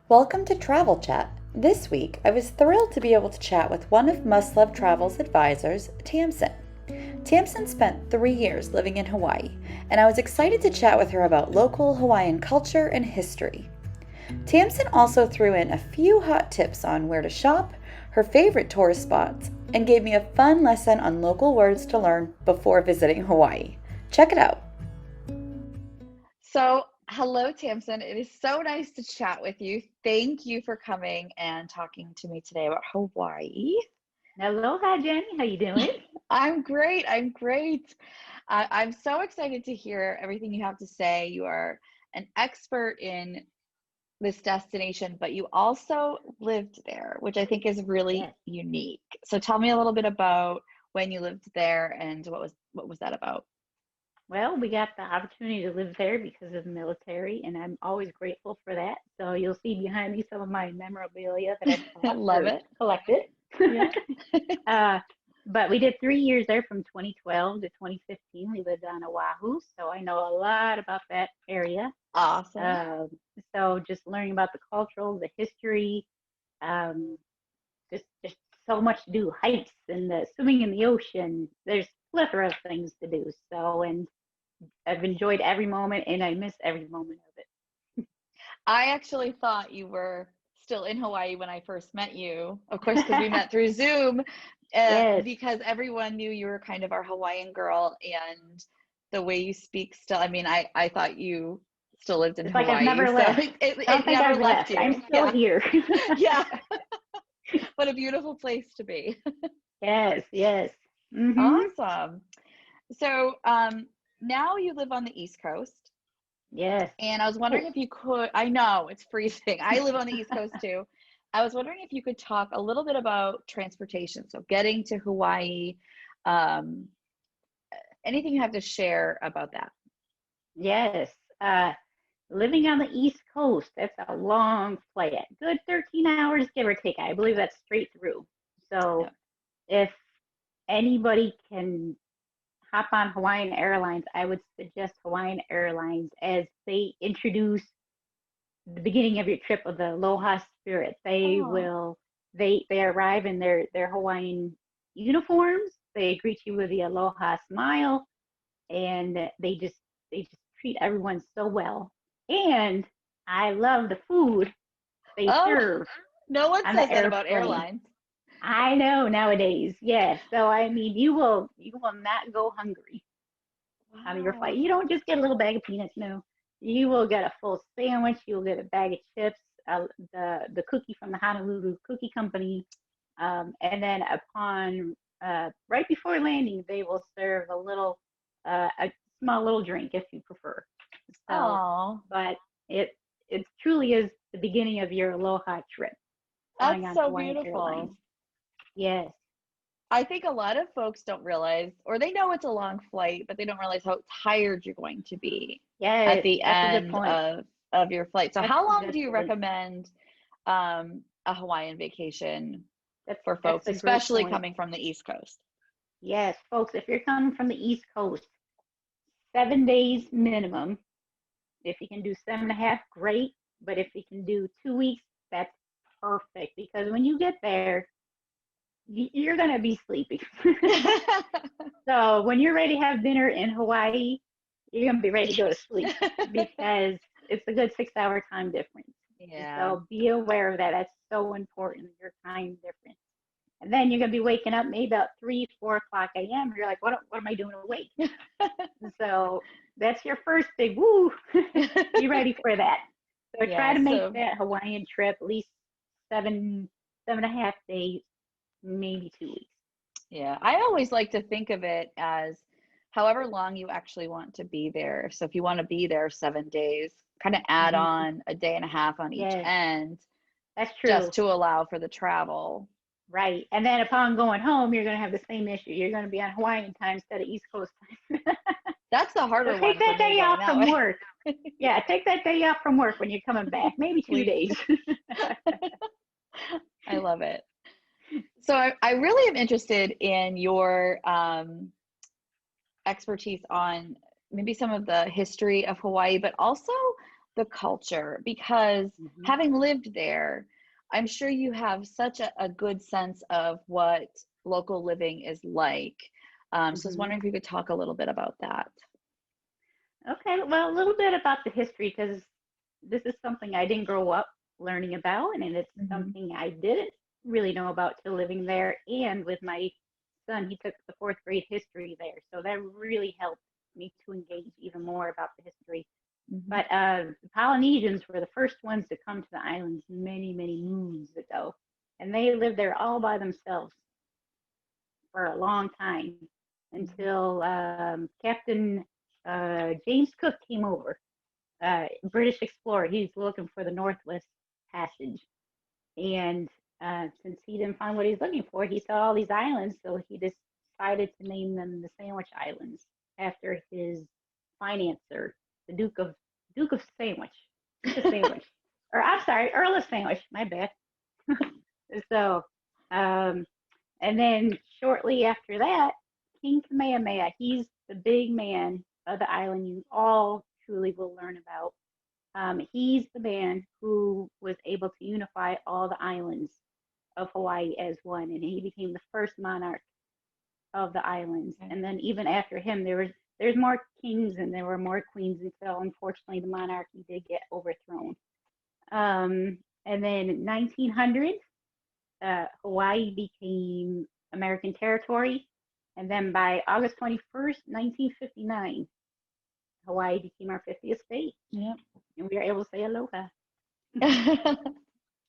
Welcome to Travel Chat. This week, I was thrilled to be able to chat with one of Must Love Travel's advisors, Tamsen. Tamsen spent 3 years living in Hawaii, and I was excited to chat with her about local Hawaiian culture and history. Tamsen also threw in a few hot tips on where to shop, her favorite tourist spots, and gave me a fun lesson on local words to learn before visiting Hawaii. Check it out. So, hello, Tamsen. It is so nice to chat with you. Thank you for coming and talking to me today about Hawaii. Aloha, Jenny. How you doing? I'm great. I'm great. I'm so excited to hear everything you have to say. You are an expert in this destination, but you also lived there, which I think is really Yes. unique. So tell me a little bit about when you lived there and what was that about? Well, we got the opportunity to live there because of the military, and I'm always grateful for that. So you'll see behind me some of my memorabilia that I've bought Love or it. collected. Yeah. uh, but we did 3 years there from 2012 to 2015. We lived on Oahu, so I know a lot about that area. Awesome. Um, so just learning about the cultural, the history, um, just so much to do. Hikes and swimming in the ocean. There's plethora of things to do. So, and I've enjoyed every moment, and I miss every moment of it. I actually thought you were still in Hawaii when I first met you, of course, because we met through Zoom, Yes, because everyone knew you were kind of our Hawaiian girl, and the way you speak still, I mean, I thought you still lived in it's like I've Hawaii, never so left. it Don't think never I've left left. I'm you. still Yeah, here. yeah. What a beautiful place to be. Yes, yes. Mhm. Awesome. So, now you live on the East Coast. Yes. And I was wondering Oh, if you could, I know it's freezing. I live on the East Coast too. I was wondering if you could talk a little bit about transportation. So getting to Hawaii, um, anything you have to share about that? yes. Uh, Living on the East Coast, that's a long flight. Good 13 hours, give or take. I believe that's straight through. Yeah. So if anybody can hop on Hawaiian Airlines, I would suggest Hawaiian Airlines as they introduce the beginning of your trip of the Aloha Spirit. They Oh, will they arrive in their Hawaiian uniforms. They greet you with the Aloha smile, and they just treat everyone so well. And I love the food they oh, serve no one on says the that about airplane. airlines. I know nowadays, yes. So I mean, you will not go hungry on your flight. Wow. You don't just get a little bag of peanuts. No, you will get a full sandwich. You'll get a bag of chips, the cookie from the Honolulu Cookie Company, and then upon right before landing, they will serve a small little drink if you prefer. So, Oh, but it it truly is the beginning of your Aloha trip flying that's on so Hawaiian Airlines. beautiful. Yes, I think a lot of folks don't realize, or they know it's a long flight, but they don't realize how tired you're going to be at yes, the that's a good end point. of your flight. So That's how a long good do you point. recommend a Hawaiian vacation for That's folks, a great especially point. coming from the East Coast? Yes, folks, if you're coming from the East Coast, 7 days minimum. If you can do 7.5, great. But if you can do 2 weeks, that's perfect because when you get there, you're going to be sleepy. So when you're ready to have dinner in Hawaii, you're going to be ready to go to sleep because it's a good 6 hour time difference. Yeah. So be aware of that. That's so important, your time difference. And then you're going to be waking up maybe about 3, 4 o'clock a.m. You're like, what am I doing awake? So that's your first big woo. Be ready for that. So try Yeah. to make So that Hawaiian trip at least 7.5 days, maybe 2 weeks. yeah, I always like to think of it as however long you actually want to be there. So if you want to be there 7 days, kind of add Mm-hmm. on a day and a half on each Yes, end that's just true. to allow for the travel. Right. And then upon going home, you're going to have the same issue. You're going to be on Hawaiian time instead of East Coast time. That's the So harder take one for that me day going off that from way. work. Yeah, take that day off from work when you're coming back. Maybe two Please. days. I love it. So I really am interested in your expertise on maybe some of the history of Hawaii, but also the culture, because Hmm. having lived there, I'm sure you have such a good sense of what local living is like. So I was Hmm. wondering if you could talk a little bit about that. Okay, well, a little bit about the history because this is something I didn't grow up learning about, and it's Hmm. something I didn't really know about till living there. And with my son, he took the fourth grade history there, so that really helped me to engage even more about the history. Hmm. But the Polynesians were the first ones to come to the islands many, many moons ago, and they lived there all by themselves for a long time until Captain James Cook came over, British explorer. He's looking for the Northwest Passage. And since he didn't find what he's looking for, he saw all these islands, so he decided to name them the Sandwich Islands after his financer, the Duke of Sandwich, Duke of Sandwich, or I'm sorry, Earl of Sandwich. My bad. So, um, and then shortly after that, King Kamehameha. He's the big man of the island. You all truly will learn about. He's the man who was able to unify all the islands of Hawaii as one, and he became the first monarch of the islands. Okay. And then even after him, there's more kings and there were more queens until unfortunately the monarchy did get overthrown. And then in 1900, Hawaii became American territory, and then by August 21st, 1959, Hawaii became our 50th state, Yeah. and we were able to say aloha.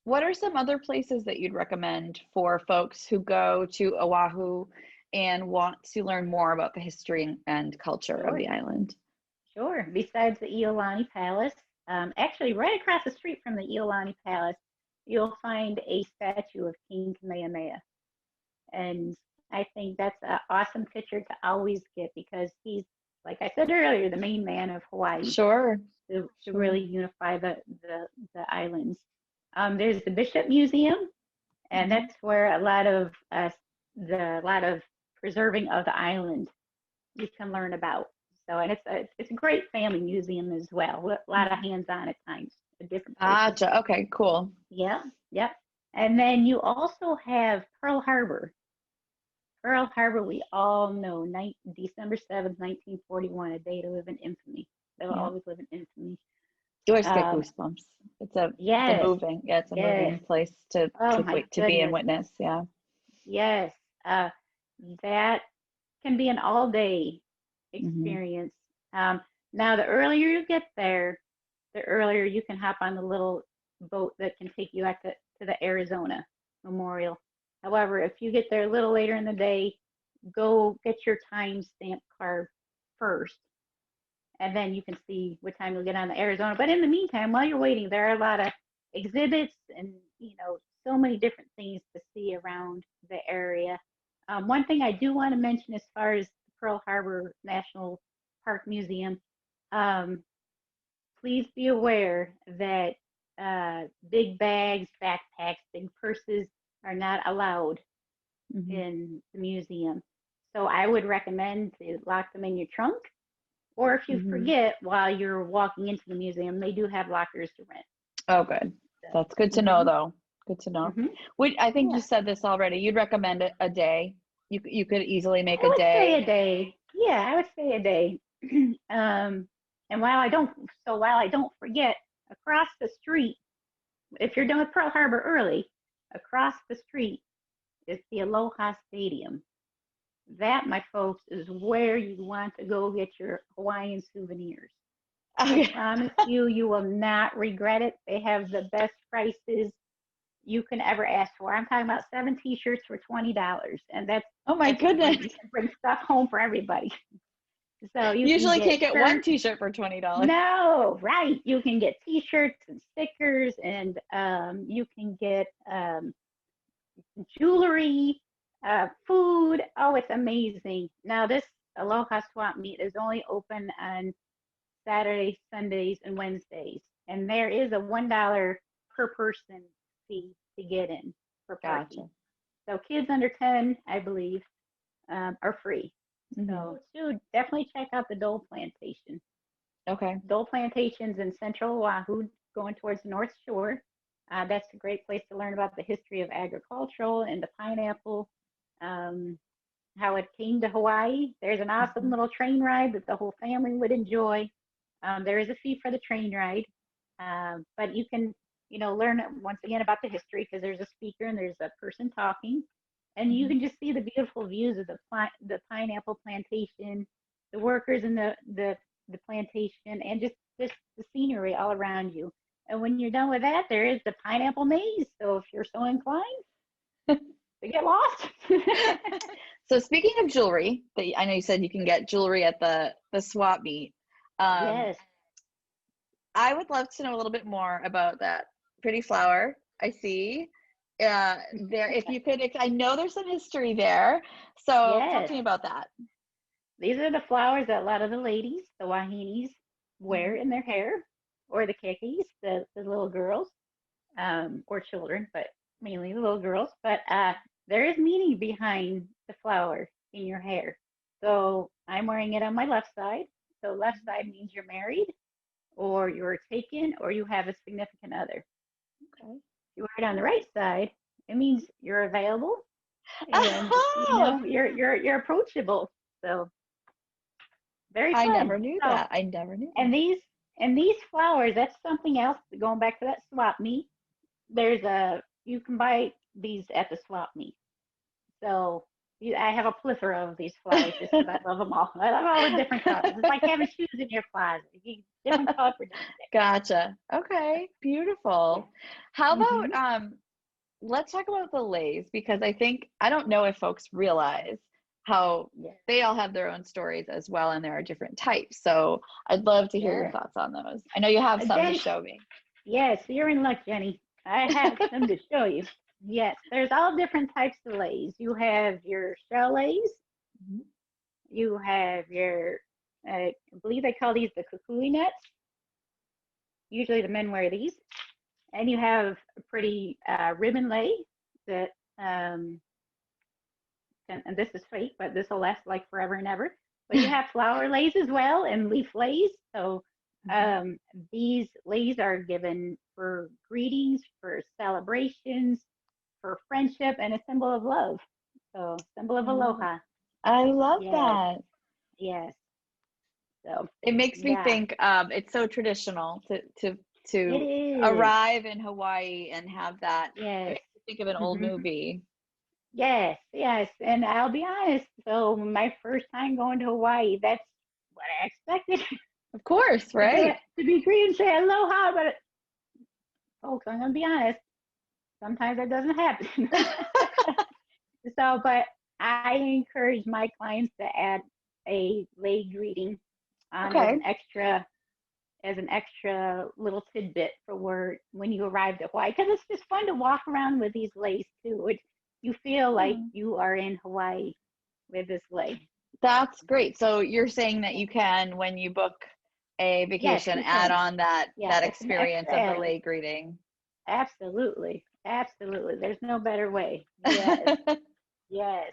What are some other places that you'd recommend for folks who go to Oahu and want to learn more about the history and culture of Sure. the island? Sure. Besides the Iolani Palace, actually, right across the street from the Iolani Palace, you'll find a statue of King Kamehameha. And I think that's an awesome picture to always get because he's, like I said earlier, the main man of Hawaii Sure, to sure. really unify the islands. There's the Bishop Museum, and Hmm. that's where a lot of preserving of the island you can learn about. So, and it's a great family museum as well. A lot of hands-on at times at different places. Gotcha. Okay, cool. Yeah, yep. And then you also have Pearl Harbor. Pearl Harbor, we all know, December 7th, 1941, a day to live in infamy. They will Yeah. always live in infamy. You always get Um, goosebumps. It's a yes, moving, yeah, it's a yes. moving place Oh to my wait to be and goodness, witness. Yeah. yes. That can be an all-day Hmm. experience. Um, Now, the earlier you get there, the earlier you can hop on the little boat that can take you out to the Arizona Memorial. However, if you get there a little later in the day, go get your time stamp card first, and then you can see what time you'll get on the Arizona. But in the meantime, while you're waiting, there are a lot of exhibits and so many different things to see around the area. One thing I do want to mention as far as the Pearl Harbor National Park Museum, um, please be aware that big bags, backpacks, big purses are not allowed Hmm. in the museum. So I would recommend to lock them in your trunk, or if you Hmm. forget while you're walking into the museum, they do have lockers to rent. Oh, good. That's good So, to know, though. Good to know. hmm. I think you Yeah, said this already. You'd recommend a day. You could easily make I a would say day. a day. Yeah, I would say a day. And while I don't forget, across the street, if you're done with Pearl Harbor early, across the street is the Aloha Stadium. That, my folks, is where you want to go get your Hawaiian souvenirs. I Okay. promise you, you will not regret it. They have the best prices you can ever ask for. I'm talking about 7 T-shirts for $20, and Oh my that's just goodness. great. You can bring stuff home for everybody. So you can Usually get can't get one shirts. t-shirt for $20. No, right. You can get T-shirts and stickers, and you can get jewelry, food. Oh, it's amazing. Now, this Aloha Swap Meet is only open on Saturdays, Sundays, and Wednesdays. And there is a $1 per person fee to get in for parking. Gotcha. So kids under 10, I believe, are free. Hmm. So, dude, definitely check out the Dole Plantation. Okay. Dole plantations in central Oahu, going towards the North Shore. That's a great place to learn about the history of agricultural and the pineapple, um, how it came to Hawaii. There's an awesome Mhm. little train ride that the whole family would enjoy. There is a fee for the train ride, but you can, learn once again about the history because there's a speaker and there's a person talking, and you Mhm. can just see the beautiful views of the pineapple plantation, the workers in the plantation, and just the scenery all around you. And when you're done with that, there is the pineapple maze. So if you're so inclined to get lost, So speaking of jewelry, I know you said you can get jewelry at the swap meet. Um, yes. I would love to know a little bit more about that pretty flower I see. There, if you could, I know there's some history there. So talk Yes, to me about that. these are the flowers that a lot of the ladies, the wahinis, wear Mhm. in their hair, or the kikis, the little girls, or children, but mainly the little girls. But there is meaning behind the flower in your hair. So I'm wearing it on my left side. So left side means you're married, or you're taken, or you have a significant other. Okay. If you wear it on the right side, it means you're available and Oh, you're approachable. So very I fun. never knew So that. I never knew and that. these flowers, that's something else. Going back to that swap meet, there's a you can buy these at the swap meet. So I have a plethora of these flowers just because I love them all. I love all the different colors. It's like having shoes in your closet. Different color for different Gotcha. Okay, days. beautiful. How Yeah. about let's talk about the lays because I don't know if folks realize how Yeah. they all have their own stories as well and there are different types. So I'd love to hear your Yeah. thoughts on those. I know you have some to Jenny, show me. yes, you're in luck, Jenny. I have some to show you. Yes, there's all different types of lays. You have your shell lays. Mhm. You have your, I believe they call these the kukui nuts. Usually the men wear these. And you have a pretty ribbon lay that, and this is fake, but this will last like forever and ever. But you have flower lays as well and leaf lays. So Mhm. um, these lays are given for greetings, for celebrations, for friendship, and a symbol of love. So symbol of Oh, aloha. I love Yes, that. yes. So It makes me yeah, think it's so traditional it to is. arrive in Hawaii and have that. It Yes. makes me think of an old Hmm. movie. Yes, yes. And I'll be honest. So my first time going to Hawaii, that's what I expected. Of course, to get right? to be greeted and say aloha, but folks, I'm gonna be honest. Sometimes that doesn't happen. So, but I encourage my clients to add a lay greeting on Okay. as an extra little tidbit for where when you arrive at Hawaii, because it's just fun to walk around with these lays too. You feel like Hmm. you are in Hawaii with this lay. That's great. So you're saying that you can, when you book a Yes, vacation, you add can. on Yeah, that it's an extra experience of the add. lay greeting. Absolutely, absolutely. There's no better way. Yes, yes.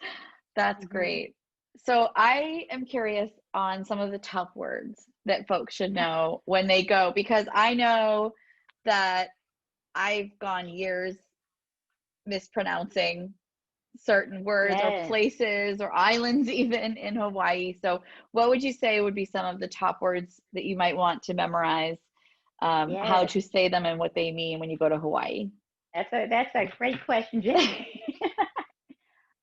That's Hmm. great. So I am curious on some of the tough words that folks should know when they go, because I know that I've gone years mispronouncing certain words or Yes, places or islands even in Hawaii. So what would you say would be some of the top words that you might want to memorize, how yes. to say them and what they mean when you go to Hawaii? That's a great question, Jenny.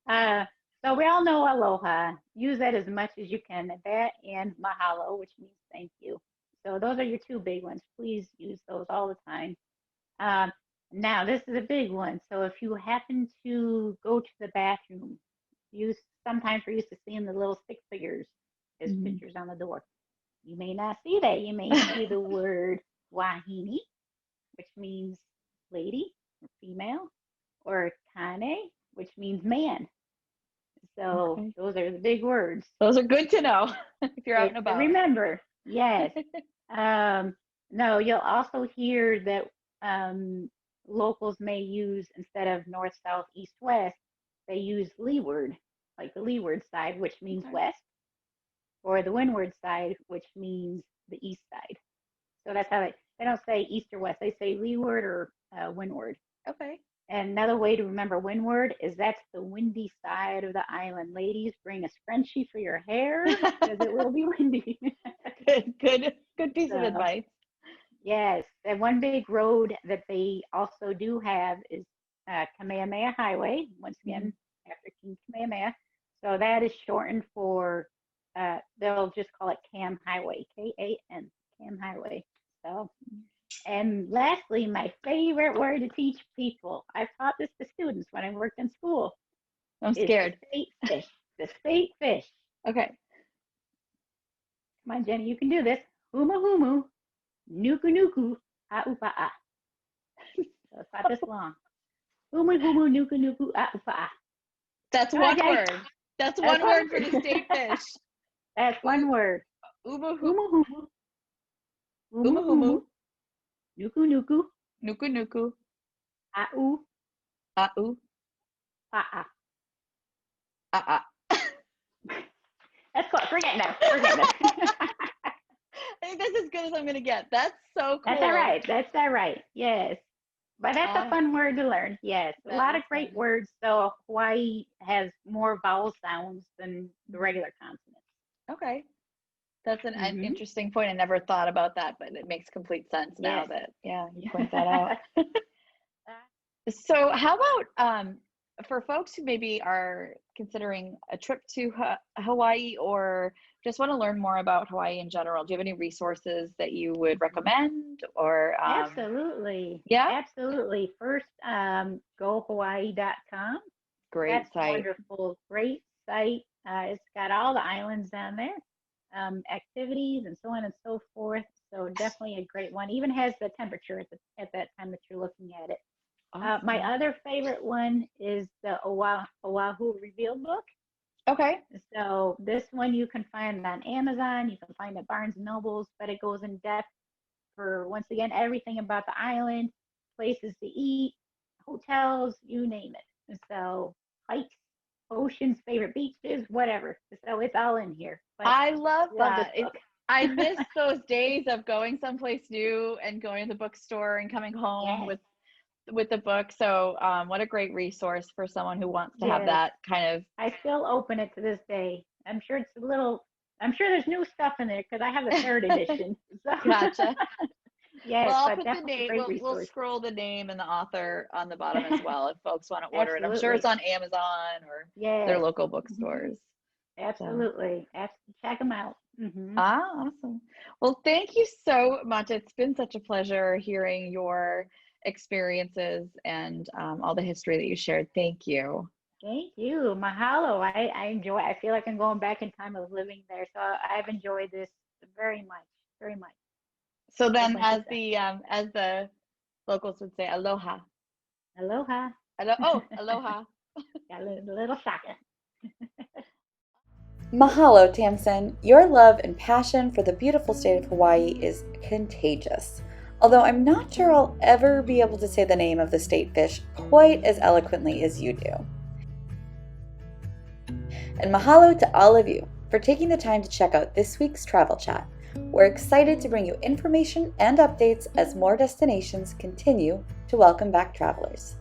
uh, so we all know aloha. Use that as much as you can. That and mahalo, which means thank you. So those are your two big ones. Please use those all the time. Um, Now this is a big one. So if you happen to go to the bathroom, you sometimes we're used to seeing the little stick figures as Mhm. pictures on the door. You may not see that. You may see the word wahine, which means lady or female, or kane, which means man. So Okay. those are the big words Those are good to know if you're out and to about. remember. Yes. Um, no, you'll also hear that um, locals may use instead of north, south, east, west, they use leeward, like the leeward side, which means Okay. west, or the windward side, which means the east side. So that's how they don't say east or west. They say leeward or windward. Okay. And another way to remember windward is that's the windy side of the island. Ladies, bring a scrunchie for your hair because it will be windy. Good piece of So, advice. yes, and one big road that they also do have is Kamehameha Highway. Once again, after King Kamehameha. So that is shortened for. They'll just call it Cam Highway, K-A-N, Cam Highway. So. And lastly, my favorite word to teach people, I've taught this to students when I worked in school. I'm scared. The state fish. The state fish. Okay. Come on, Jenny, you can do this. Humu humu, nuku nuku, a'upa'a. So it's not this long. Humu humu, nuku nuku, a'upa'a. That's one word. That's one word for the state fish. That's one word. Humu Humu humu. humu. Humu humu. Nuku nuku. Nuku nuku. A'u. A'u. Pa'a. A'a. That's cool. Forget now. Forget now. I think that's as good as I'm going to get. That's so cool. That's all right. That's all right. Yes. But that's a fun word to learn. Yes. A lot of great words. So Hawaii has more vowel sounds than the regular consonants. Okay. That's an interesting point. I never thought about that, but it makes complete sense now that, you point that out. So how about for folks who maybe are considering a trip to Hawaii or just want to learn more about Hawaii in general, do you have any resources that you would recommend or? Absolutely. Yeah. Absolutely. First, gohawaii.com. Great site. Wonderful. Great site. It's got all the islands on there. Activities and so on and so forth. So definitely a great one. Even has the temperature at that time that you're looking at it. Awesome. My other favorite one is the Oahu Reveal book. Okay. So this one you can find on Amazon. You can find at Barnes and Nobles, but it goes in depth for, once again, everything about the island, places to eat, hotels, you name it. And so hikes, oceans, favorite beaches, whatever. So it's all in here. But I love that. I miss those days of going someplace new and going to the bookstore and coming home with the book. So what a great resource for someone who wants to have that kind of. I still open it to this day. I'm sure there's new stuff in there because I have the third edition. So. Gotcha. Yes, well, I'll put the name. We'll scroll the name and the author on the bottom as well if folks want to order it. I'm sure it's on Amazon or their local bookstores. Absolutely. Check them out. Awesome. Well, thank you so much. It's been such a pleasure hearing your experiences and all the history that you shared. Thank you. Thank you. Mahalo. I feel like I'm going back in time of living there. So I've enjoyed this very much, very much. So then as the locals would say, aloha. Aloha. Aloha. Got a little shaka. Mahalo, Tamsen. Your love and passion for the beautiful state of Hawaii is contagious. Although I'm not sure I'll ever be able to say the name of the state fish quite as eloquently as you do. And mahalo to all of you for taking the time to check out this week's Travel Chat. We're excited to bring you information and updates as more destinations continue to welcome back travelers.